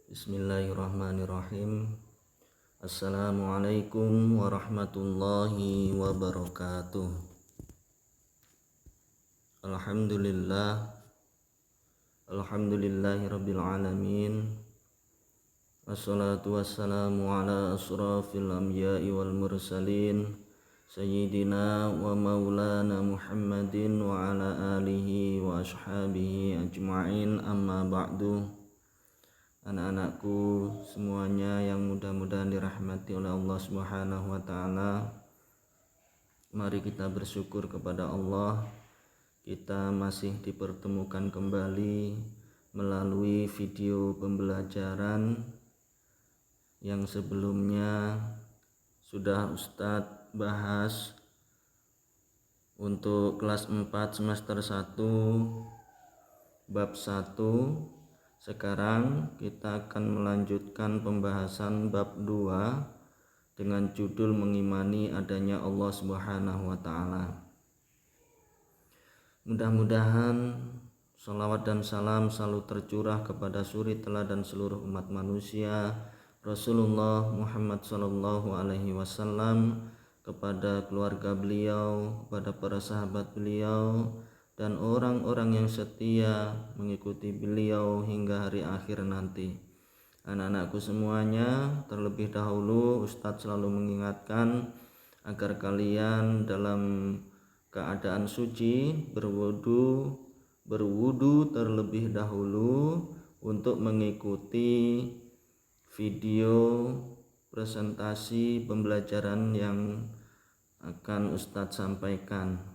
Bismillahirrahmanirrahim. Assalamualaikum warahmatullahi wabarakatuh. Alhamdulillahirabbil alamin. Wassalatu wassalamu ala asrafil anbiya'i wal mursalin sayyidina wa maulana Muhammadin wa ala alihi wa ashabihi ajma'in, amma ba'du. Anak-anakku semuanya yang mudah-mudahan dirahmati oleh Allah Subhanahu wa taala, mari kita bersyukur kepada Allah. Kita masih dipertemukan kembali melalui video pembelajaran yang sebelumnya sudah Ustadz bahas untuk kelas 4 semester 1 bab 1. Sekarang kita akan melanjutkan pembahasan bab 2 dengan judul mengimani adanya Allah Subhanahu wa taala. Mudah-mudahan salawat dan salam selalu tercurah kepada suri teladan seluruh umat manusia, Rasulullah Muhammad sallallahu alaihi wasallam, kepada keluarga beliau, kepada para sahabat beliau, dan orang-orang yang setia mengikuti beliau hingga hari akhir nanti. Anak-anakku semuanya, terlebih dahulu Ustadz selalu mengingatkan agar kalian dalam keadaan suci berwudu terlebih dahulu untuk mengikuti video presentasi pembelajaran yang akan Ustadz sampaikan.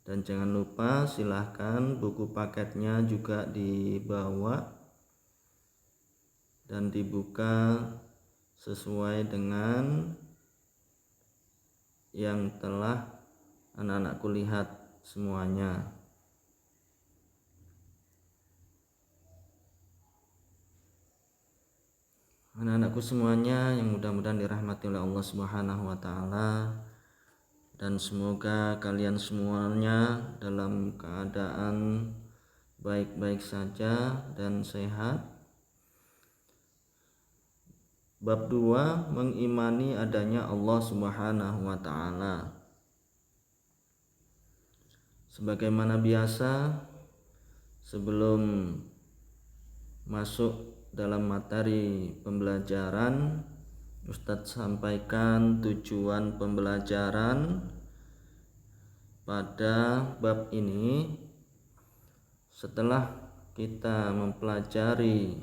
Dan jangan lupa silahkan buku paketnya juga dibawa dan dibuka sesuai dengan yang telah anak-anakku lihat semuanya. Anak-anakku semuanya yang mudah-mudahan dirahmati oleh Allah Subhanahu wa taala, dan semoga kalian semuanya dalam keadaan baik-baik saja dan sehat. Bab 2, mengimani adanya Allah Subhanahu wa taala. Sebagaimana biasa, sebelum masuk dalam materi pembelajaran, Ustadz sampaikan tujuan pembelajaran pada bab ini. Setelah kita mempelajari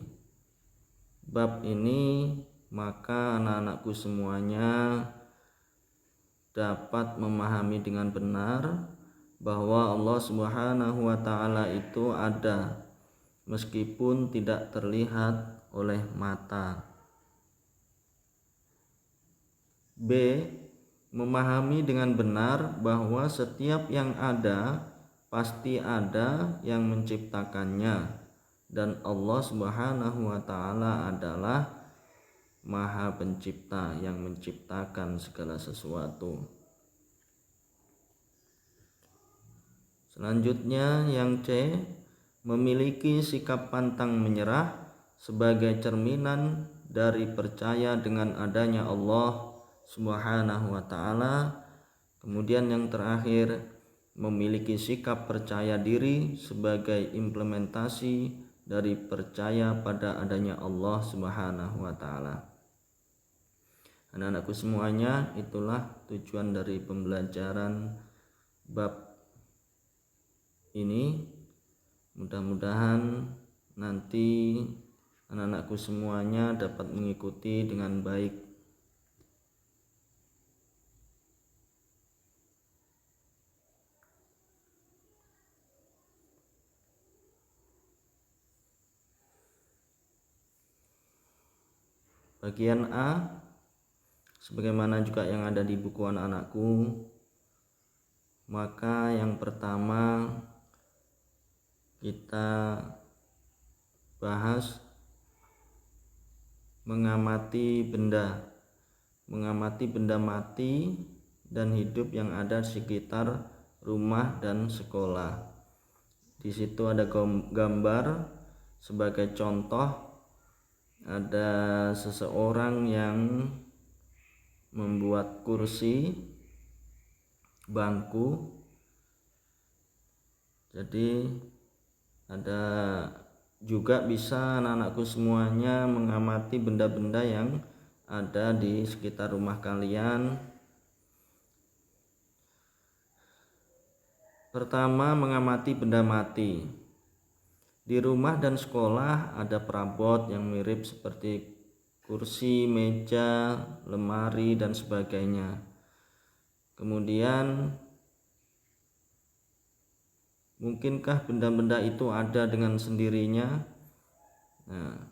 bab ini, maka anak-anakku semuanya dapat memahami dengan benar bahwa Allah Subhanahu wa taala itu ada meskipun tidak terlihat oleh mata. B. Memahami dengan benar bahwa setiap yang ada pasti ada yang menciptakannya, dan Allah Subhanahu wa taala adalah Maha Pencipta yang menciptakan segala sesuatu. Selanjutnya yang C, memiliki sikap pantang menyerah sebagai cerminan dari percaya dengan adanya Allah Subhanahu wa taala. Kemudian yang terakhir, memiliki sikap percaya diri sebagai implementasi dari percaya pada adanya Allah Subhanahu wa taala. Anak-anakku semuanya, itulah tujuan dari pembelajaran bab ini. Mudah-mudahan nanti anak-anakku semuanya dapat mengikuti dengan baik. Bagian A, sebagaimana juga yang ada di buku anak-anakku, maka yang pertama kita bahas mengamati benda mati dan hidup yang ada di sekitar rumah dan sekolah. Di situ ada gambar Sebagai contoh, ada seseorang yang membuat kursi, bangku. Jadi ada juga bisa anak-anakku semuanya mengamati benda-benda yang ada di sekitar rumah kalian. Pertama, mengamati benda mati. Di rumah dan sekolah ada perabot yang mirip seperti kursi, meja, lemari, dan sebagainya. Kemudian, mungkinkah benda-benda itu ada dengan sendirinya? Nah,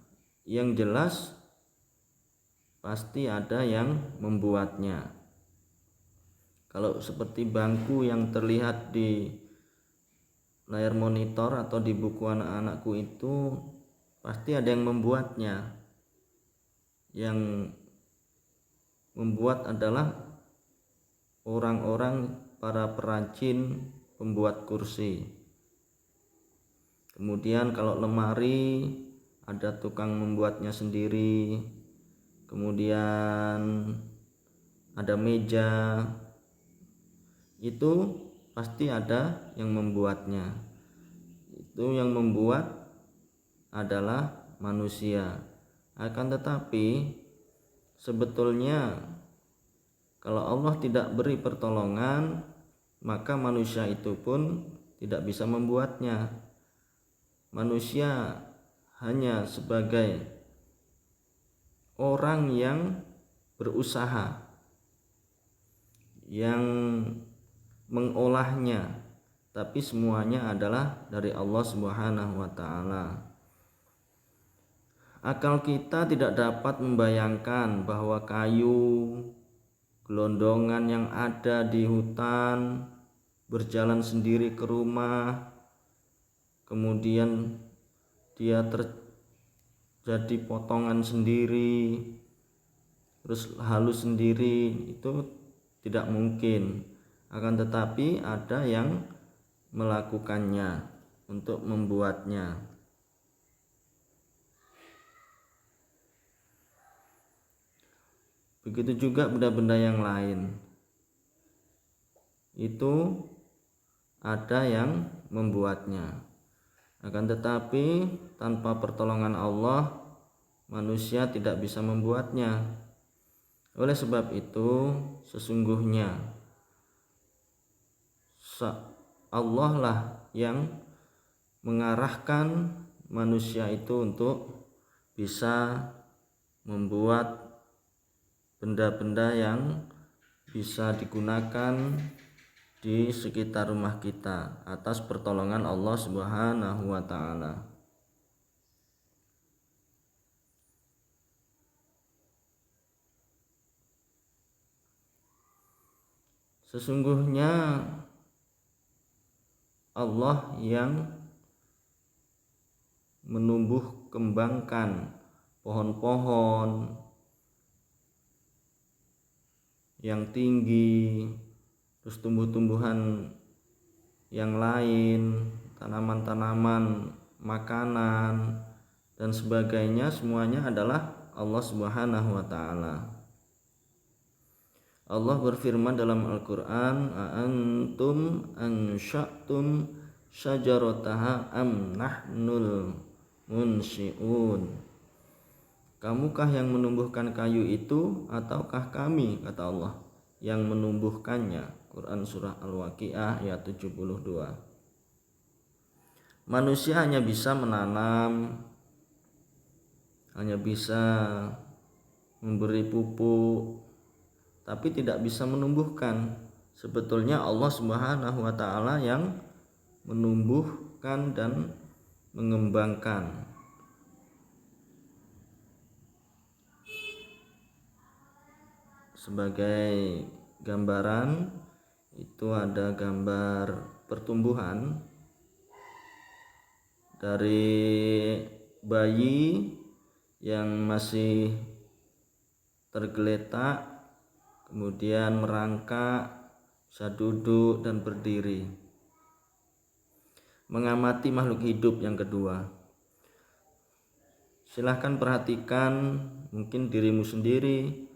yang jelas pasti ada yang membuatnya. Kalau seperti bangku yang terlihat di layar monitor atau di buku anak-anakku itu, pasti ada yang membuatnya. Yang membuat adalah orang-orang, para perajin pembuat kursi. Kemudian kalau lemari, ada tukang membuatnya sendiri. Kemudian ada meja, itu pasti ada yang membuatnya. Itu yang membuat adalah manusia. Akan tetapi sebetulnya kalau Allah tidak beri pertolongan, maka manusia itu pun tidak bisa membuatnya. Manusia hanya sebagai orang yang berusaha, yang mengolahnya, tapi semuanya adalah dari Allah Subhanahu wa taala. Akal kita tidak dapat membayangkan bahwa kayu, gelondongan yang ada di hutan berjalan sendiri ke rumah, kemudian dia terjadi potongan sendiri, terus halus sendiri, itu tidak mungkin. Akan tetapi ada yang melakukannya untuk membuatnya. Begitu juga benda-benda yang lain, itu ada yang membuatnya. Akan tetapi tanpa pertolongan Allah, manusia tidak bisa membuatnya. Oleh sebab itu, sesungguhnya Allah lah yang mengarahkan manusia itu untuk bisa membuat benda-benda yang bisa digunakan di sekitar rumah kita atas pertolongan Allah Subhanahu wa taala. Sesungguhnya Allah yang menumbuh kembangkan pohon-pohon yang tinggi, terus tumbuh-tumbuhan yang lain, tanaman-tanaman, makanan, dan sebagainya, semuanya adalah Allah Subhanahu wa taala. Allah berfirman dalam Al-Qur'an, "A'antum ansha'tum syajarataha am nahnul munsyi'un." Kamukah yang menumbuhkan kayu itu ataukah kami, kata Allah, yang menumbuhkannya. Quran surah Al-Waqiah ayat 72. Manusia hanya bisa menanam, hanya bisa memberi pupuk, tapi tidak bisa menumbuhkan. Sebetulnya Allah Subhanahu wa taala yang menumbuhkan dan mengembangkan. Sebagai gambaran, itu ada gambar pertumbuhan dari bayi yang masih tergeletak, kemudian merangkak, bisa duduk dan berdiri. Mengamati makhluk hidup yang kedua. Silahkan perhatikan mungkin dirimu sendiri,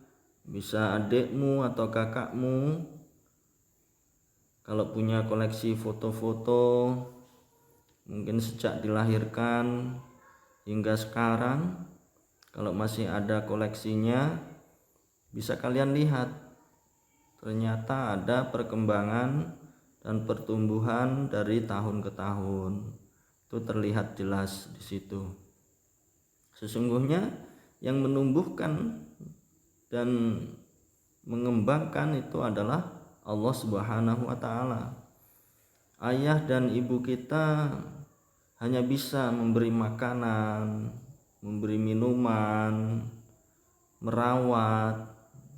bisa adikmu atau kakakmu. Kalau punya koleksi foto-foto, mungkin sejak dilahirkan hingga sekarang, kalau masih ada koleksinya, bisa kalian lihat. Ternyata ada perkembangan dan pertumbuhan dari tahun ke tahun. Itu terlihat jelas di situ. Sesungguhnya yang menumbuhkan dan mengembangkan itu adalah Allah Subhanahu wa taala. Ayah dan ibu kita hanya bisa memberi makanan, memberi minuman, merawat.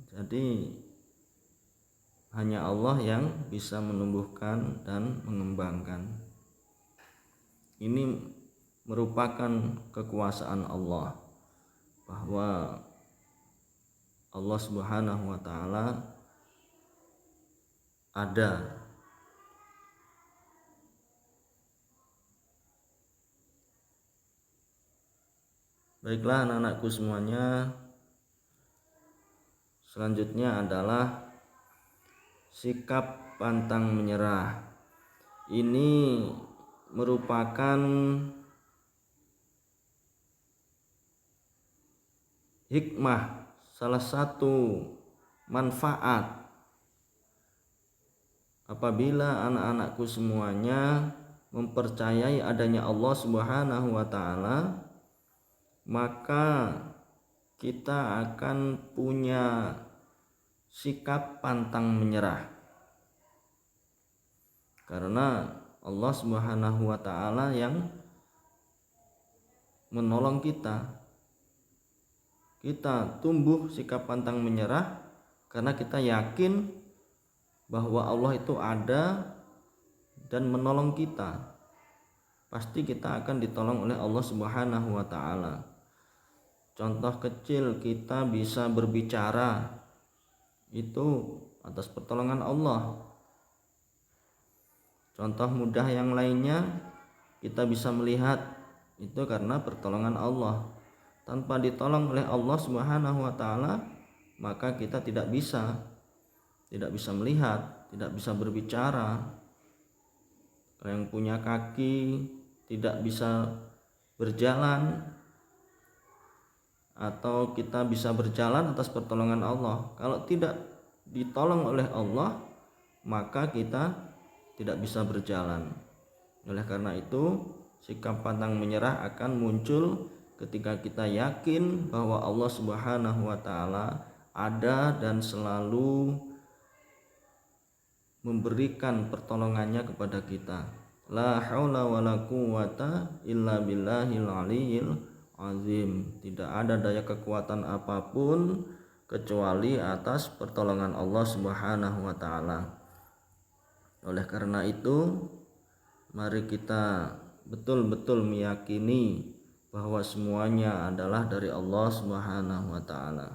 Jadi hanya Allah yang bisa menumbuhkan dan mengembangkan. Ini merupakan kekuasaan Allah, bahwa Allah Subhanahu wa taala ada. Baiklah anak-anakku semuanya, selanjutnya adalah sikap pantang menyerah. Ini merupakan hikmah, salah satu manfaat apabila anak-anakku semuanya mempercayai adanya Allah Subhanahu wa taala, maka kita akan punya sikap pantang menyerah. Karena Allah Subhanahu wa taala yang menolong kita. Kita tumbuh sikap pantang menyerah karena kita yakin bahwa Allah itu ada dan menolong kita. Pasti kita akan ditolong oleh Allah Subhanahu wa taala. Contoh kecil, kita bisa berbicara itu atas pertolongan Allah. Contoh mudah yang lainnya, kita bisa melihat itu karena pertolongan Allah. Tanpa ditolong oleh Allah Subhanahu wa taala, maka kita tidak bisa melihat, tidak bisa berbicara. Yang punya kaki tidak bisa berjalan, atau kita bisa berjalan atas pertolongan Allah. Kalau tidak ditolong oleh Allah, maka kita tidak bisa berjalan. Oleh karena itu, sikap pantang menyerah akan muncul ketika kita yakin bahwa Allah Subhanahu wa taala ada dan selalu memberikan pertolongannya kepada kita. La haula wala quwwata illa billahil aliyil azim. Tidak ada daya kekuatan apapun kecuali atas pertolongan Allah Subhanahu wa taala. Oleh karena itu, mari kita betul-betul meyakini bahwa semuanya adalah dari Allah Subhanahu wa taala.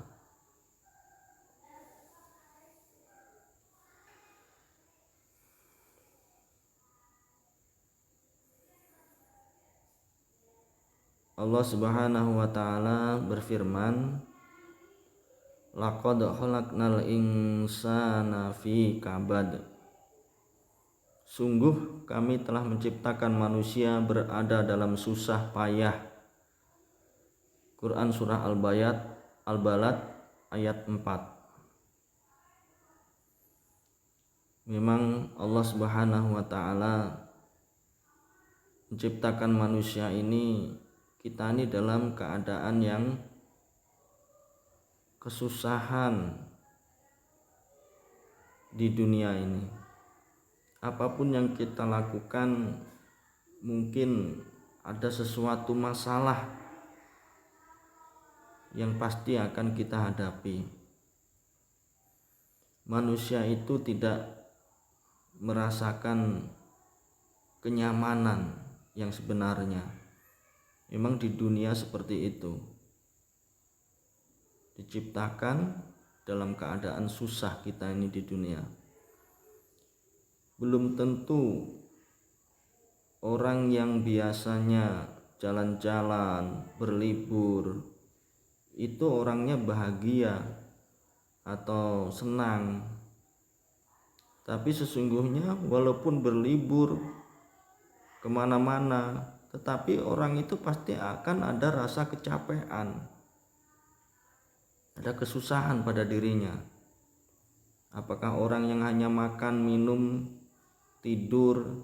Allah Subhanahu wa taala berfirman, laqad khalaqnal insana fi kabad. Sungguh kami telah menciptakan manusia berada dalam susah payah. Quran surah Al-Balad ayat 4. Memang Allah Subhanahu wa taala menciptakan manusia ini, kita ini dalam keadaan yang kesusahan di dunia ini. Apapun yang kita lakukan, mungkin ada sesuatu masalah yang pasti akan kita hadapi. Manusia itu tidak merasakan kenyamanan yang sebenarnya. Memang di dunia seperti itu, diciptakan dalam keadaan susah kita ini di dunia. Belum tentu orang yang biasanya jalan-jalan, berlibur, itu orangnya bahagia atau senang. Tapi sesungguhnya walaupun berlibur kemana-mana, tetapi orang itu pasti akan ada rasa kecapean, ada kesusahan pada dirinya. Apakah orang yang hanya makan, minum, tidur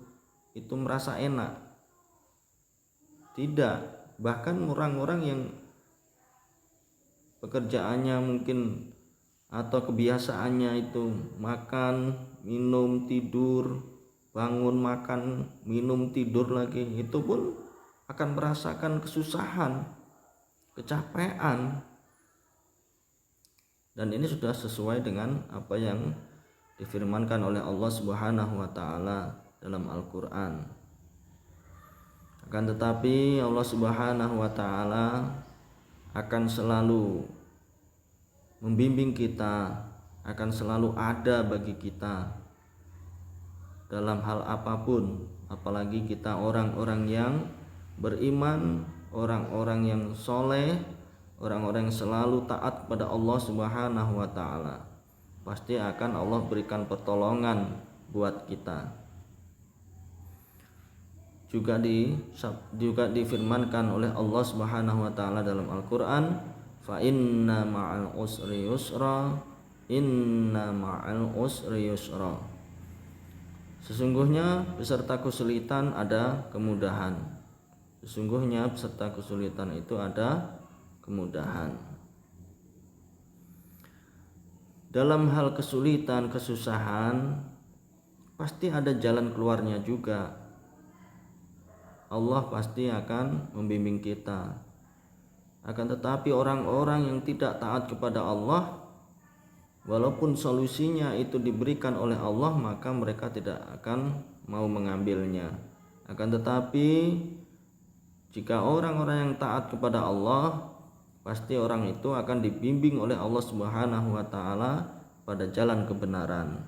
itu merasa enak? Tidak. Bahkan orang-orang yang pekerjaannya mungkin atau kebiasaannya itu makan, minum, tidur, bangun, makan, minum, tidur lagi, itu pun akan merasakan kesusahan, kecapean. Dan ini sudah sesuai dengan apa yang difirmankan oleh Allah Subhanahu wa taala dalam Al-Qur'an. Akan tetapi Allah Subhanahu wa taala akan selalu membimbing kita, akan selalu ada bagi kita dalam hal apapun, apalagi kita orang-orang yang beriman, orang-orang yang soleh, orang-orang yang selalu taat kepada Allah Subhanahu wa taala. Pasti akan Allah berikan pertolongan buat kita. Juga difirmankan oleh Allah Subhanahu wa taala dalam Al-Qur'an, fa inna ma'al usri yusra, inna ma'al usri yusra. Sesungguhnya beserta kesulitan ada kemudahan. Sesungguhnya beserta kesulitan itu ada kemudahan. Dalam hal kesulitan, kesusahan, pasti ada jalan keluarnya juga. Allah pasti akan membimbing kita. Akan tetapi orang-orang yang tidak taat kepada Allah, walaupun solusinya itu diberikan oleh Allah, maka mereka tidak akan mau mengambilnya. Akan tetapi jika orang-orang yang taat kepada Allah, pasti orang itu akan dibimbing oleh Allah Subhanahu wa taala pada jalan kebenaran.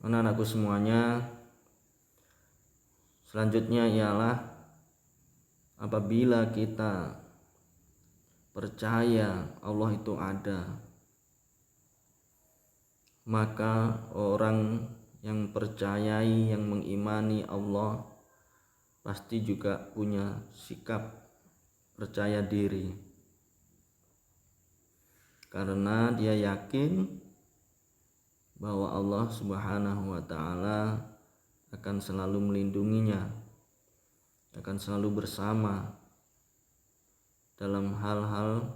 Anak-anakku semuanya, selanjutnya ialah apabila kita percaya Allah itu ada, maka orang yang percayai, yang mengimani Allah pasti juga punya sikap percaya diri, karena dia yakin bahwa Allah Subhanahu wa taala akan selalu melindunginya, akan selalu bersama dalam hal-hal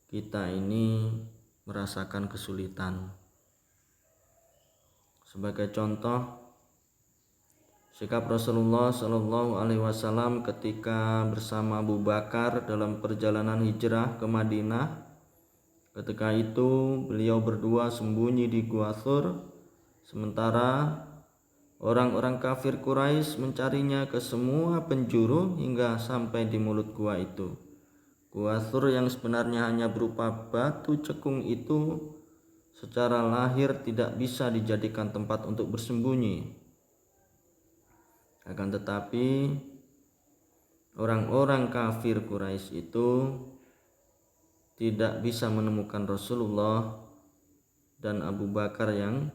kita ini merasakan kesulitan. Sebagai contoh, sikap Rasulullah Shallallahu Alaihi Wasallam ketika bersama Abu Bakar dalam perjalanan hijrah ke Madinah. Ketika itu beliau berdua sembunyi di Gua Thur, sementara orang-orang kafir Quraisy mencarinya ke semua penjuru hingga sampai di mulut gua itu. Gua Thur yang sebenarnya hanya berupa batu cekung itu secara lahir tidak bisa dijadikan tempat untuk bersembunyi. Akan tetapi orang-orang kafir Quraisy itu tidak bisa menemukan Rasulullah dan Abu Bakar yang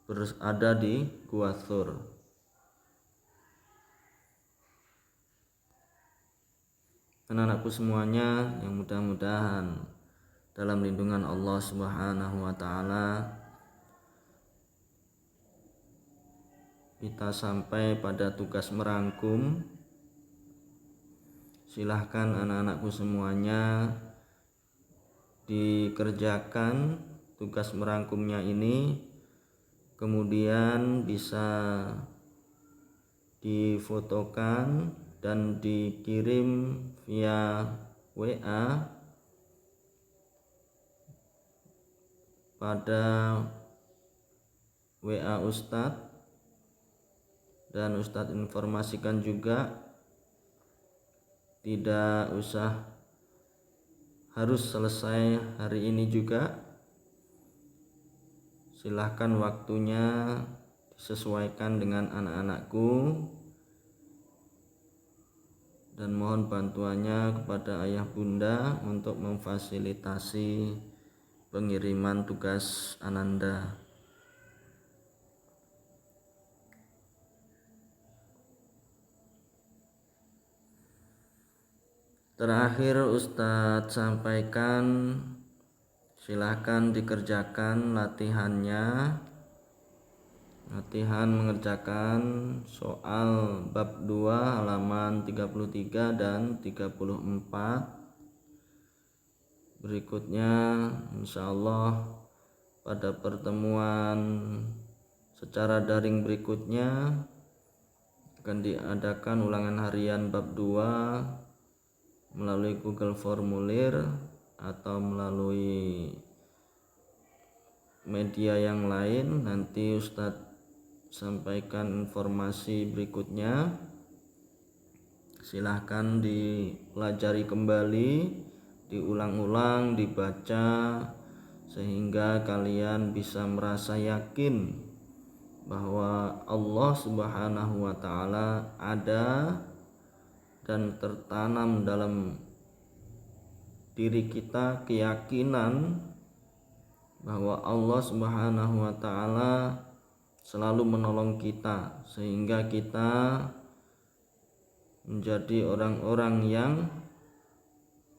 berada di Gua Thur. Anak-anakku semuanya yang mudah-mudahan dalam lindungan Allah Subhanahu wa taala kita sampai pada tugas merangkum. Silahkan anak-anakku semuanya dikerjakan tugas merangkumnya ini, kemudian bisa difotokan dan dikirim via WA pada WA Ustadz, dan Ustadz informasikan juga tidak usah harus selesai hari ini juga, silahkan waktunya disesuaikan dengan anak-anakku, dan mohon bantuannya kepada ayah bunda untuk memfasilitasi pengiriman tugas Ananda. Terakhir Ustadz sampaikan, silahkan dikerjakan latihan mengerjakan soal bab 2 halaman 33 dan 34. Berikutnya insyaallah pada pertemuan secara daring berikutnya akan diadakan ulangan harian bab 2 melalui Google Formulir atau melalui media yang lain. Nanti Ustadz sampaikan informasi berikutnya. Silahkan dipelajari kembali, diulang-ulang, dibaca, sehingga kalian bisa merasa yakin bahwa Allah Subhanahu wa Ta'ala ada dan tertanam dalam diri kita keyakinan bahwa Allah Subhanahu wa Ta'ala selalu menolong kita, sehingga kita menjadi orang-orang yang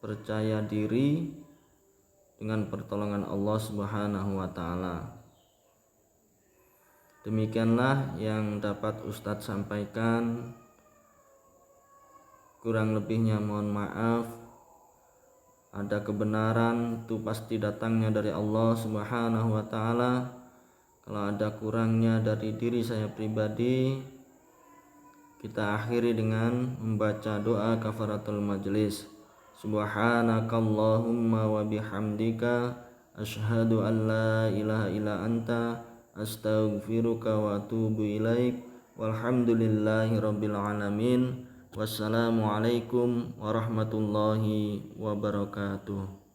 percaya diri dengan pertolongan Allah Subhanahu wa Ta'ala. Demikianlah yang dapat Ustadz sampaikan. Kurang lebihnya mohon maaf. Ada kebenaran itu pasti datangnya dari Allah Subhanahu wa Ta'ala. Kalau ada kurangnya dari diri saya pribadi, kita akhiri dengan membaca doa kafaratul majlis. Subhanakallahumma wa bihamdika asyhadu an la ilaha illa anta astaghfiruka wa atubu ilaik. Walhamdulillahi rabbil alamin. Wassalamualaikum warahmatullahi wabarakatuh.